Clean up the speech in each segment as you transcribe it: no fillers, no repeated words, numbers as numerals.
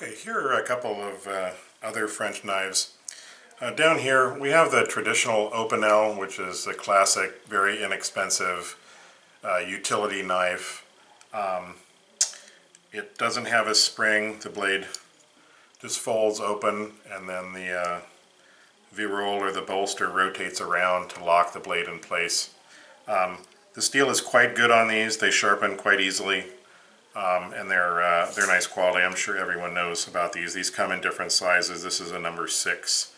Okay, here are a couple of other French knives. Down here we have the traditional Opinel, which is a classic, very inexpensive utility knife. It doesn't have a spring. The blade just folds open, and then the virole or the bolster rotates around to lock the blade in place. The steel is quite good on these. They sharpen quite easily. And they're nice quality. I'm sure everyone knows about these. These come in different sizes. This is a number 6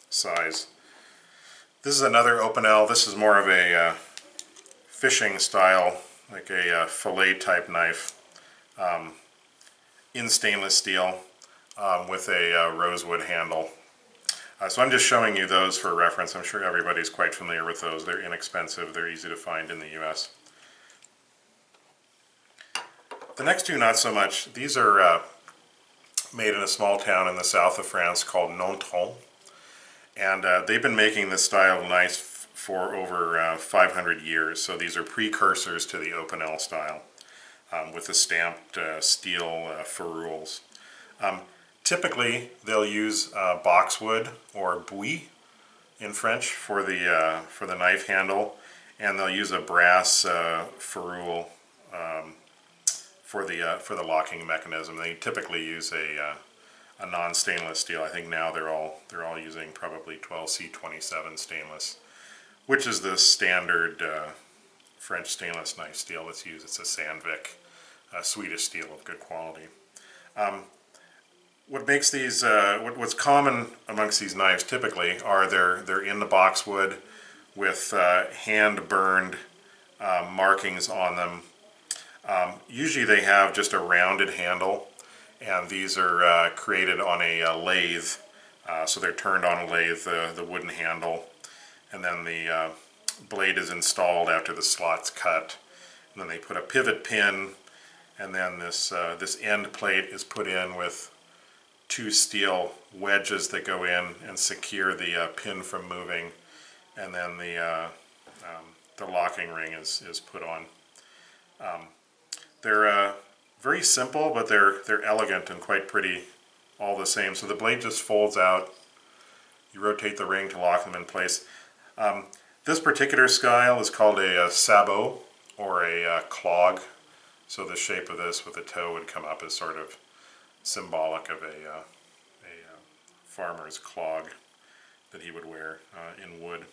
size. This is another Opinel. This is more of a fishing style, like a fillet type knife, in stainless steel with a rosewood handle. So I'm just showing you those for reference. I'm sure everybody's quite familiar with those. They're inexpensive. They're easy to find in the US. The next two, not so much. These are made in a small town in the south of France called Nontron. And they've been making this style of knife for over 500 years. So these are precursors to the Opinel style with the stamped steel ferules. Typically, they'll use boxwood or bouille in French for the knife handle, and they'll use a brass ferrule for the locking mechanism. They typically use a non-stainless steel. I think now they're all using probably 12C27 stainless, which is the standard French stainless knife steel that's used. It's a Sandvik, Swedish steel of good quality. What makes these, what's common amongst these knives typically are they're in the boxwood with hand-burned markings on them. Usually they have just a rounded handle, and these are created on a lathe, so they're turned on a lathe, the wooden handle, and then the blade is installed after the slot's cut, and then they put a pivot pin, and then this end plate is put in with 2 steel wedges that go in and secure the pin from moving, and then the locking ring is put on. They're very simple, but they're elegant and quite pretty all the same. So the blade just folds out. You rotate the ring to lock them in place. This particular style is called a sabot or a clog. So the shape of this with the toe would come up as sort of symbolic of a farmer's clog that he would wear in wood.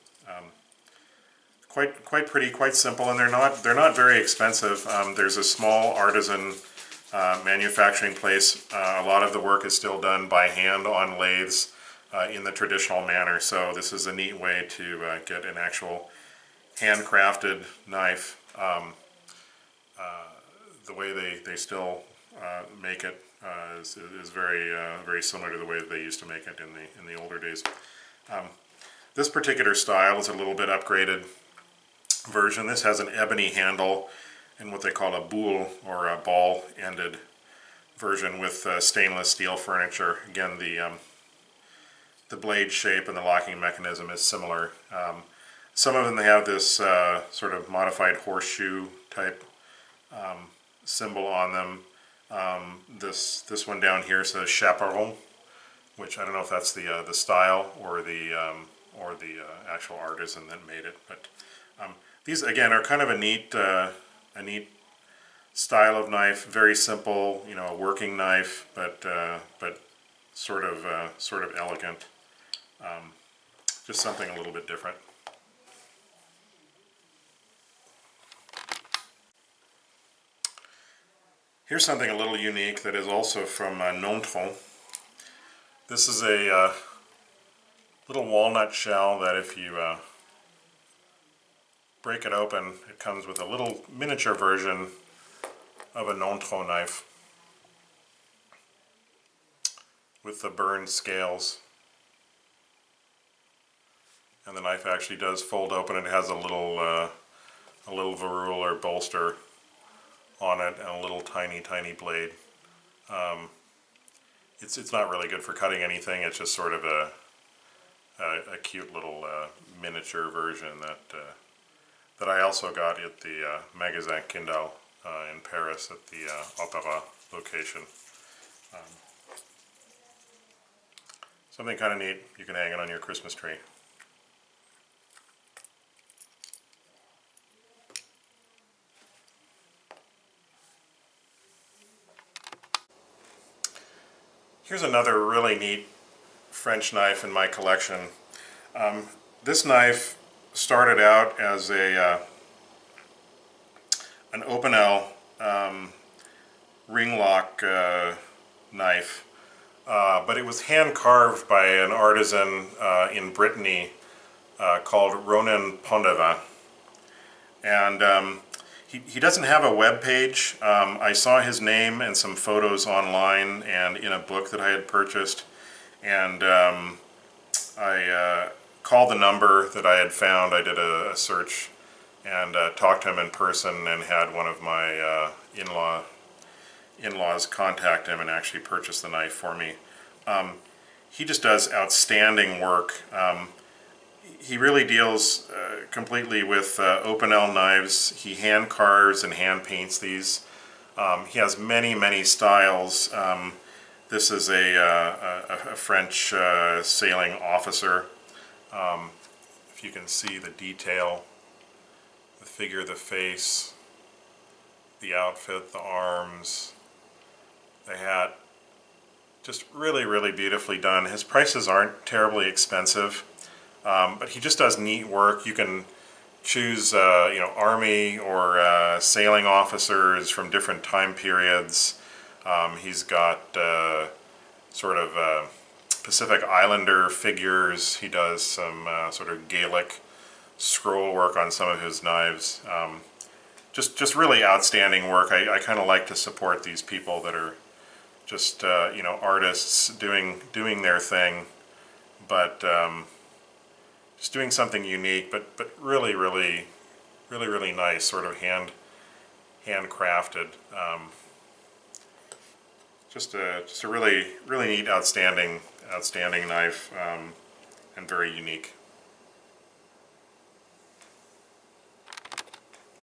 Quite pretty, quite simple, and they're not very expensive. There's a small artisan manufacturing place. A lot of the work is still done by hand on lathes in the traditional manner. So this is a neat way to get an actual handcrafted knife. The way they still make it is very similar to the way that they used to make it in the older days. This particular style is a little bit upgraded version. This has an ebony handle and what they call a boule or a ball-ended version with stainless steel furniture. Again, the blade shape and the locking mechanism is similar. Some of them, they have this sort of modified horseshoe type symbol on them. This one down here says Chaperon, which I don't know if that's the style or the actual artisan that made it, but these again are kind of a neat style of knife. Very simple, a working knife, but sort of elegant. Just something a little bit different. Here's something a little unique that is also from Nontron. This is a little walnut shell that if you break it open, it comes with a little miniature version of a Nontron knife with the burned scales. And the knife actually does fold open. It has a little virule or bolster on it and a little tiny blade. It's not really good for cutting anything. It's just sort of a cute little miniature version that I also got at the Magasin Kindle in Paris at the Opera location. Something kind of neat. You can hang it on your Christmas tree. Here's another really neat French knife in my collection. This knife started out as an Opinel ring lock knife, but it was hand carved by an artisan in Brittany called Ronan Pondaven. And he doesn't have a web page. I saw his name and some photos online and in a book that I had purchased, and I called the number that I had found. I did a search and talked to him in person, and had one of my in-laws contact him and actually purchase the knife for me. He just does outstanding work. He really deals completely with Opinel knives. He hand carves and hand paints these. He has many styles. This is a French sailing officer. If you can see the detail, the figure, the face, the outfit, the arms, the hat, just really beautifully done. His prices aren't terribly expensive, but he just does neat work. You can choose Army or sailing officers from different time periods. He's got sort of Pacific Islander figures. He does some sort of Gaelic scroll work on some of his knives. Just really outstanding work. I kind of like to support these people that are just artists doing their thing, but just doing something unique, but really nice, sort of handcrafted. Just a really neat, outstanding knife, and very unique.